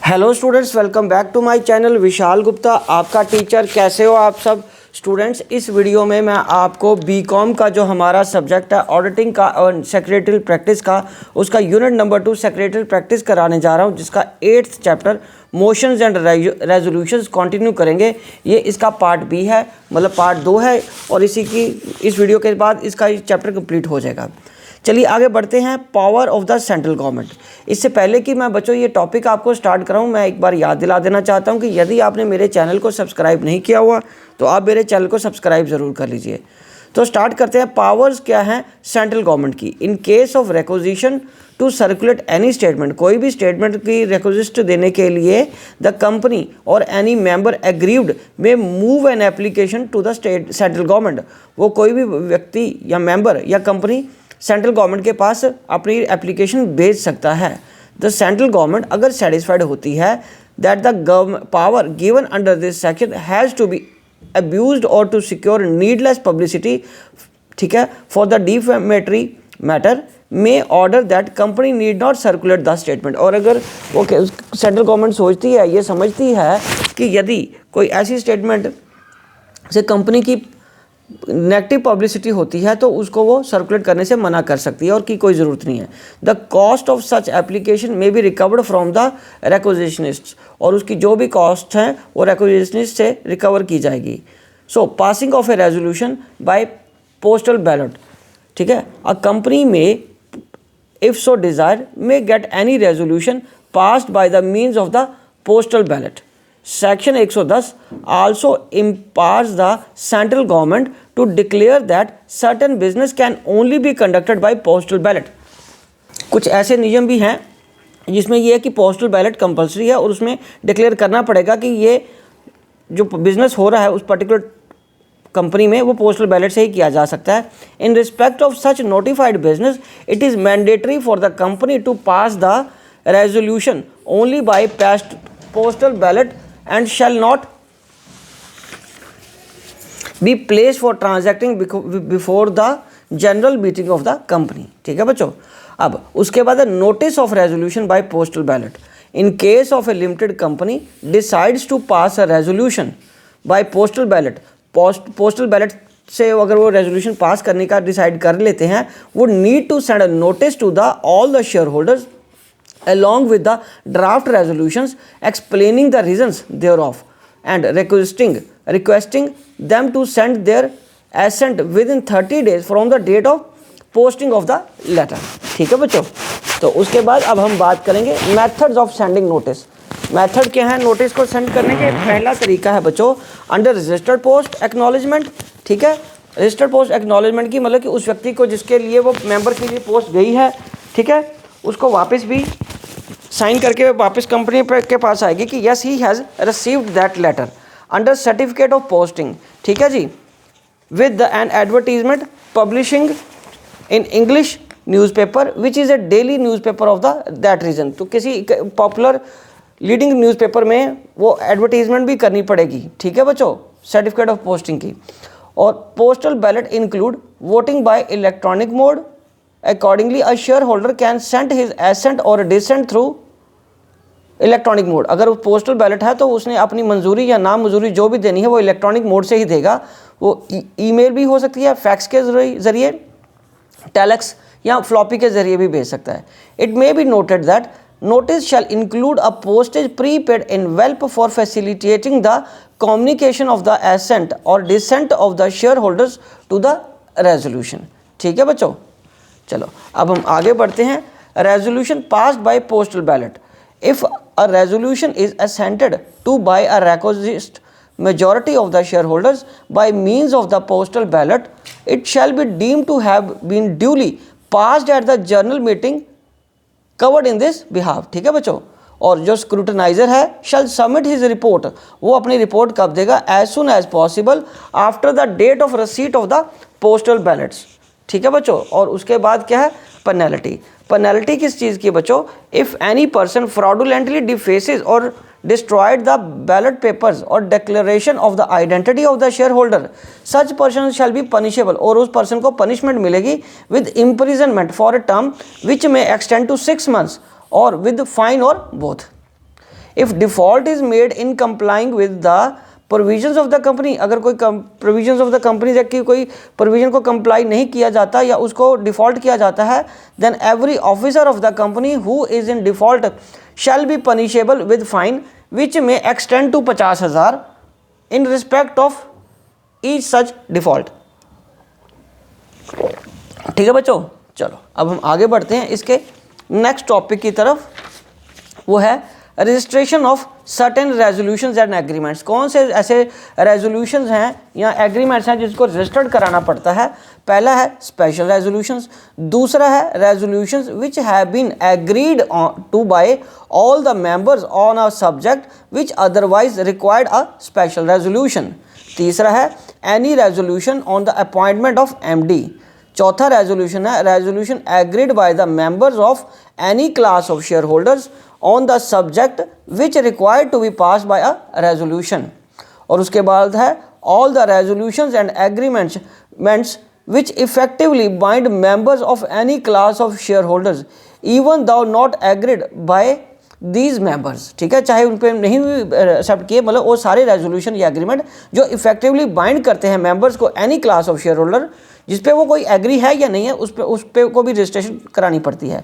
Hello students, welcome back to my channel. Vishal Gupta आपका teacher. कैसे हो आप सब स्टूडेंट्स? इस वीडियो में मैं आपको बीकॉम का जो हमारा सब्जेक्ट है ऑडिटिंग का और सेक्रेटरी प्रैक्टिस का, उसका यूनिट नंबर 2 सेक्रेटरी प्रैक्टिस कराने जा रहा हूं, जिसका 8th chapter motions and resolutions continue करेंगे। ये इसका पार्ट बी है, मतलब पार्ट 2 है, और इस वीडियो के बाद इसका चैप्टर कंप्लीट हो जाएगा। चलिए आगे बढ़ते हैं। Power of the central government. इससे पहले कि मैं बच्चों ये टॉपिक आपको स्टार्ट कराऊं, मैं एक बार याद दिला देना चाहता हूं कि यदि आपने मेरे चैनल को सब्सक्राइब नहीं किया हुआ तो आप मेरे चैनल को सब्सक्राइब ज़रूर कर लीजिए। तो स्टार्ट करते हैं। पावर्स क्या हैं सेंट्रल गवर्नमेंट की? In case of requisition to circulate any statement, कोई भी स्टेटमेंट की रिक्वेस्ट देने के लिए द कंपनी और any member aggrieved may move an application to the central government. वो कोई भी व्यक्ति या मेंबर या कंपनी सेंट्रल गवर्नमेंट के पास अपनी एप्लीकेशन भेज सकता है। द सेंट्रल गवर्नमेंट अगर सेटिस्फाइड होती है that the power given under this section has to be abused और टू सिक्योर नीडलेस पब्लिसिटी, ठीक है, for the defamatory matter, may order that company need not circulate the statement. और अगर वो central government सोचती है, ये समझती है कि यदि कोई ऐसी स्टेटमेंट से कंपनी की नेगेटिव पब्लिसिटी होती है तो उसको वो सर्कुलेट करने से मना कर सकती है और की कोई ज़रूरत नहीं है। The cost of such application में बी रिकवर्ड फ्रॉम द रिक्वेजिशनिस्ट, और उसकी जो भी कॉस्ट हैं वो रिक्वेजिशनिस्ट से रिकवर की जाएगी। So passing off a resolution by postal ballot, ठीक है, अ कंपनी में if so desire may get any resolution passed by the means of the postal ballot. Section 110 also empowers the central government to declare that certain business can only be conducted by postal ballot। कुछ ऐसे नियम भी हैं जिसमें ये है कि postal ballot compulsory है और उसमें डिक्लेयर करना पड़ेगा कि ये जो बिजनेस हो रहा है उस पर्टिकुलर कंपनी में वो पोस्टल बैलेट से ही किया जा सकता है। In respect of such notified business it is mandatory for the company to pass the resolution only by postal ballot and shall not be placed for transacting before the general meeting of the company। ठीक है बच्चों। अब उसके बाद notice of resolution by postal ballot. In case of a limited company decides to pass a resolution by postal ballot, postal ballot से अगर वो resolution pass करने का डिसाइड कर लेते हैं, वो need to send a notice to the all the share holders along with the draft resolutions explaining the reasons thereof and requesting them to send their assent within 30 days from the date of posting of the letter। ठीक है बच्चों। तो उसके बाद अब हम बात करेंगे methods of sending notice। Method क्या है नोटिस को सेंड करने के? पहला तरीका है बच्चों अंडर रजिस्टर्ड पोस्ट एक्नॉलेजमेंट। ठीक है, रजिस्टर्ड पोस्ट एक्नॉलेजमेंट की मतलब कि उस व्यक्ति को जिसके लिए वो मेंबर के लिए पोस्ट गई है, ठीक है, उसको वापस भी साइन करके वापस कंपनी के पास आएगी कि yes he has received that letter under certificate of posting. ठीक है जी, with an advertisement publishing in English newspaper which is a daily newspaper of the that region. तो किसी पॉपुलर लीडिंग न्यूज़पेपर में वो एडवर्टीजमेंट भी करनी पड़ेगी। ठीक है बच्चों, सर्टिफिकेट ऑफ पोस्टिंग की। और postal ballot include voting bye electronic mode. Accordingly, a shareholder can send his assent or dissent through electronic mode. अगर वो पोस्टल बैलेट है तो उसने अपनी मंजूरी या नामंजूरी जो भी देनी है वो इलेक्ट्रॉनिक मोड से ही देगा। वो ईमेल भी हो सकती है, फैक्स के जरिए, टेलेक्स या फ्लॉपी के जरिए भी भेज सकता है। It may be noted that notice shall include a postage prepaid envelope for facilitating the communication of the assent or dissent of the shareholders to the resolution। ठीक है बच्चों, चलो अब हम आगे बढ़ते हैं। Resolution passed by postal ballot. If a resolution is assented to by a request majority of the shareholders by means of the postal ballot, it shall be deemed to have been duly passed at the general meeting covered in this behalf। ठीक है बच्चों। और जो स्क्रूटनाइजर है shall submit his report, वो अपनी report कब देगा? as soon as possible after the date of receipt of the postal ballots। ठीक है बच्चों। और उसके बाद क्या है? पेनल्टी। पेनल्टी किस चीज़ की बच्चों? इफ़ एनी पर्सन फ्रॉडुलेंटली डिफेसेस और डिस्ट्रॉयड द बैलेट पेपर्स और declaration of the identity of the share holder, such person shall be punishable, और उस पर्सन को पनिशमेंट मिलेगी with imprisonment for a term which may extend to 6 months और with fine और both. If default is made in complying with the provisions of the company, अगर कोई provisions of the company की कोई provision को comply नहीं किया जाता या उसको डिफॉल्ट किया जाता है, then every officer of the company who is in default shall be punishable with fine which may extend to 50,000 in respect of each such default. ठीक है बच्चों, चलो अब हम आगे बढ़ते हैं इसके नेक्स्ट टॉपिक की तरफ, वो है registration of certain resolutions and agreements. कौन से ऐसे रेजोल्यूशंस हैं या एग्रीमेंट्स हैं जिसको रजिस्टर्ड कराना पड़ता है? पहला है स्पेशल रेजोल्यूशंस, दूसरा है resolutions which have been agreed to by all the members on a subject which otherwise required a special resolution, तीसरा है any resolution on the appointment of MD, चौथा रेजोल्यूशन है resolution agreed by the members of any class of share holders on the subject which required to be pass by a resolution, और उसके बाद है all the resolutions and agreements which effectively bind members of any class of share holders even though not agreed by these members. ठीक है, चाहे उन पर नहीं एक्सेप्ट किए, मतलब वो सारे रेजोल्यूशन या एग्रीमेंट जो इफेक्टिवली बाइंड करते हैं मेंबर्स को any class of share holder, जिस पे वो कोई एग्री है या नहीं है, उस पे को भी रजिस्ट्रेशन करानी पड़ती है।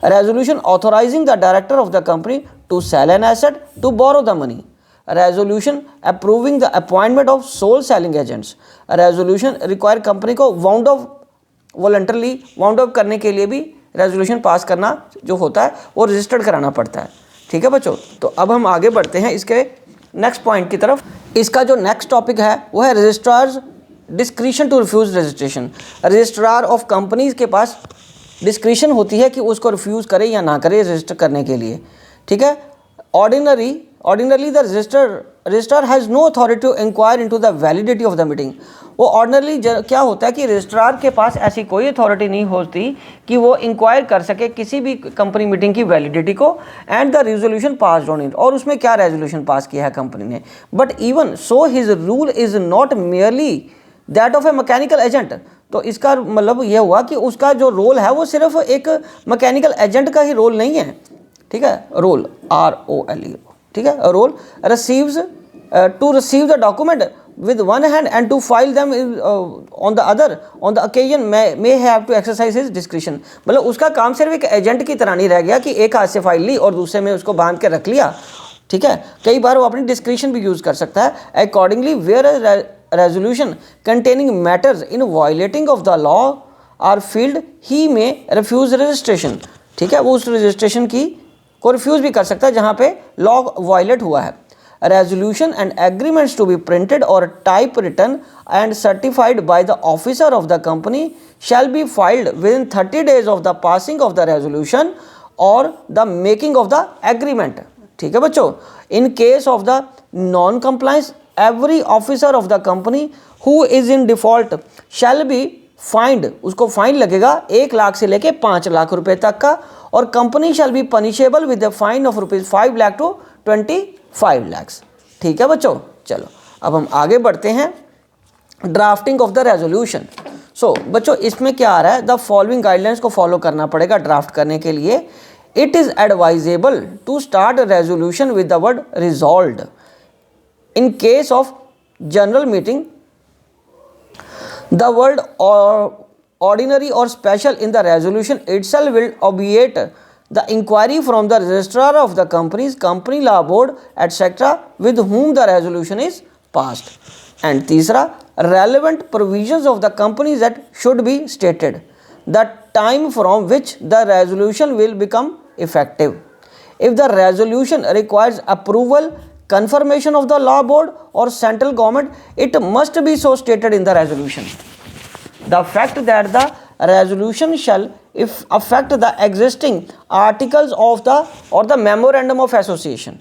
Resolution authorising the director of the company to sell an asset to borrow the money, resolution approving the appointment of sole selling agents, resolution require company को wound off voluntarily wound off करने के लिए भी resolution pass करना जो होता है वो रजिस्टर्ड कराना पड़ता है। ठीक है बच्चों, तो अब हम आगे बढ़ते हैं इसके नेक्स्ट पॉइंट की तरफ। इसका जो नेक्स्ट टॉपिक है वो है registrar's discretion to refuse registration. Registrar of companies के पास डिस्क्रिशन होती है कि उसको रिफ्यूज़ करे या ना करे रजिस्टर करने के लिए। ठीक है, ordinarily the registrar has no authority to inquire into the validity of the meeting. वो ऑर्डिनरली क्या होता है कि रजिस्ट्रार के पास ऐसी कोई अथॉरिटी नहीं होती कि वो इंक्वायर कर सके किसी भी कंपनी मीटिंग की वैलिडिटी को and the resolution pass on it, और उसमें क्या रेजोल्यूशन पास किया है कंपनी ने। But even so his rule is not merely that of A mechanical agent. तो इसका मतलब यह हुआ कि उसका जो रोल है वो सिर्फ एक मैकेनिकल एजेंट का ही रोल नहीं है। ठीक है, रोल ROLE, ठीक है, role receives to receive the document with one hand and to file them on the other on the occasion may have to exercise his discretion। मतलब उसका काम सिर्फ एक एजेंट की तरह नहीं रह गया कि एक हाथ से फाइल ली और दूसरे में उसको बांध के रख लिया। ठीक है, कई बार वो अपनी डिस्क्रिशन भी यूज़ कर सकता है। Accordingly where resolution containing matters in violating of the law are filed he may refuse registration. ठीक है, वो उस रजिस्ट्रेशन की को रिफ्यूज़ भी कर सकता है जहाँ पे लॉ वायलेट हुआ है। Resolution and agreements to be printed or type written and certified by the officer of the company shall be filed within 30 days of the passing of the resolution or the making of the agreement। ठीक है बच्चों, in case of the non-compliance every officer of the company who is in default shall be fined, उसको fine लगेगा 1 लाख से लेके 5 लाख रुपए तक का, और company shall be punishable with a fine of rupees 5 lakh to 25 lakhs। ठीक है बच्चों, चलो अब हम आगे बढ़ते हैं drafting of the resolution. So बच्चों इसमें क्या आ रहा है, द फॉलोइंग गाइडलाइंस को फॉलो करना पड़ेगा ड्राफ्ट करने के लिए। It is advisable to start resolution with the word resolved in case of general meeting. The word ordinary or special in the resolution itself will obviate the inquiry from the registrar of the company's company law board etc. with whom the resolution is passed। And तीसरा, relevant provisions of the companies that should be stated, the time from which the resolution will become effective। If the resolution requires approval, confirmation of the law board or central government, it must be so stated in the resolution। The fact that the resolution shall if affect the existing articles of the or the memorandum of association।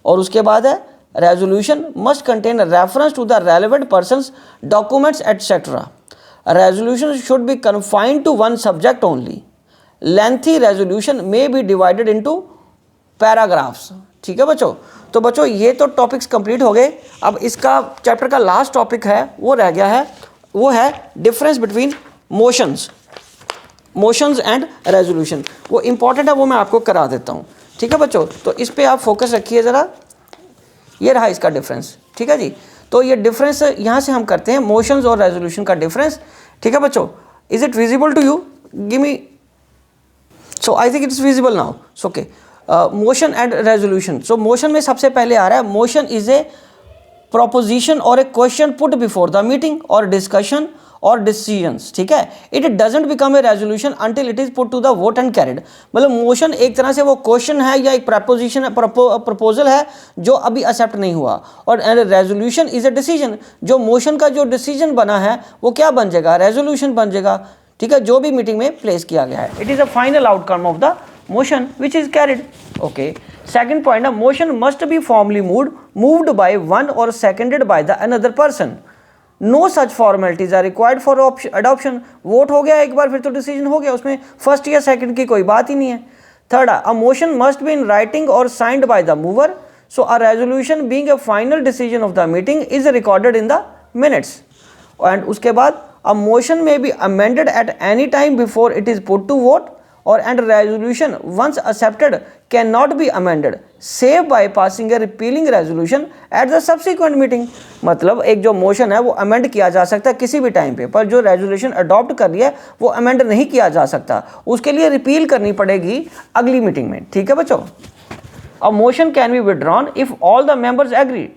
और उसके बाद है resolution must contain reference to the relevant persons, documents etc। Resolution should be confined to one subject only। Lengthy resolution may be divided into paragraphs। ठीक है बच्चों, तो बच्चों ये तो टॉपिक्स कंप्लीट हो गए। अब इसका चैप्टर का लास्ट टॉपिक है वो रह गया है, वो है difference between motions and resolution. वो इंपॉर्टेंट है, वो मैं आपको करा देता हूँ। ठीक है बच्चों, तो इस पे आप फोकस रखिए ज़रा। ये रहा इसका डिफरेंस, ठीक है जी। तो ये डिफरेंस यहाँ से हम करते हैं मोशंस और रेजोल्यूशन का डिफरेंस, ठीक है बच्चों। Is it visible to you? Give me. So I think it is visible now. So okay, motion and resolution. So motion में सबसे पहले आ रहा है, motion is a proposition or a question put before the meeting और discussion और decisions, ठीक है। It doesn't become a resolution until it is put to the vote and carried. मतलब मोशन एक तरह से वो क्वेश्चन है या एक प्रपोजिशन है, प्रपोजल है जो अभी एक्सेप्ट नहीं हुआ, और रेजोल्यूशन इज ए डिसीजन, जो मोशन का जो डिसीजन बना है वो क्या बन जाएगा, रेजोल्यूशन बन जाएगा, ठीक है, जो भी मीटिंग में प्लेस किया गया है। It is a final outcome of the motion which is carried. Okay, second point, a motion must be formally moved by one or seconded by the another person. No such formalities are required for adoption. Vote हो गया एक बार फिर तो decision हो गया, उसमें first या second की कोई बात ही नहीं है। Third, a motion must be in writing or signed by the mover. So a resolution being a final decision of the meeting is recorded in the minutes. And उसके बाद a motion may be amended at any time before it is put to vote, और and resolution once accepted cannot be amended save by passing a repealing resolution at the subsequent meeting. मतलब एक जो motion है वो amend किया जा सकता है किसी भी टाइम पे, पर जो रेजोल्यूशन अडॉप्ट कर लिया है वो अमेंड नहीं किया जा सकता, उसके लिए रिपील करनी पड़ेगी अगली मीटिंग में, ठीक है बच्चों। A motion can be withdrawn if all the members agree.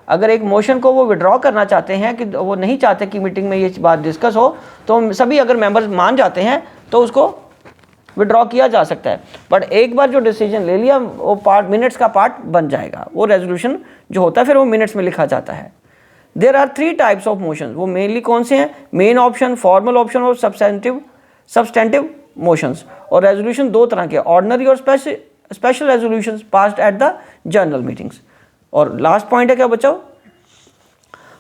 अगर एक मोशन को वो विड्रॉ करना चाहते हैं कि वो नहीं चाहते कि मीटिंग में ये बात डिस्कस हो, तो सभी अगर मेंबर्स मान जाते हैं तो उसको विड्रॉ किया जा सकता है। बट एक बार जो डिसीजन ले लिया वो पार्ट मिनट्स का पार्ट बन जाएगा, वो रेजोल्यूशन जो होता है फिर वो मिनट्स में लिखा जाता है। There are 3 types of motions. वो मेनली कौन से हैं? मेन ऑप्शन, फॉर्मल ऑप्शन और सब्सटेंटिव मोशंस। और रेजोल्यूशन 2 तरह के, ऑर्डिनरी और special resolutions passed at the general meetings. और लास्ट पॉइंट है क्या बच्चों?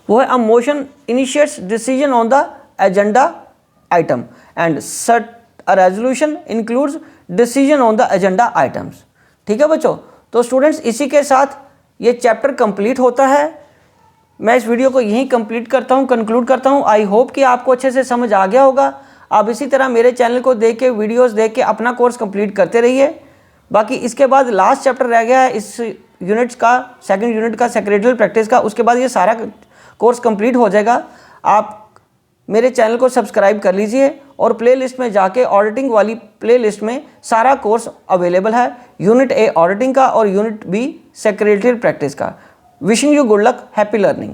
वो है a motion initiates decision on the agenda item and A resolution includes decision on the agenda items. ठीक है बच्चों, तो स्टूडेंट्स इसी के साथ ये चैप्टर कंप्लीट होता है। मैं इस वीडियो को यहीं कंप्लीट करता हूँ, कंक्लूड करता हूँ। आई होप कि आपको अच्छे से समझ आ गया होगा। आप इसी तरह मेरे चैनल को देख के, वीडियोस देख के अपना कोर्स कंप्लीट करते रहिए। बाकी इसके बाद लास्ट चैप्टर रह गया है इस यूनिट्स का, सेकेंड यूनिट का, सेक्रेटरियल प्रैक्टिस का। उसके बाद ये सारा कोर्स कंप्लीट हो जाएगा। आप मेरे चैनल को सब्सक्राइब कर लीजिए और प्लेलिस्ट में जाके ऑडिटिंग वाली प्लेलिस्ट में सारा कोर्स अवेलेबल है, यूनिट ए ऑडिटिंग का और यूनिट बी सेक्रेटरियल प्रैक्टिस का। Wishing you good luck, happy learning.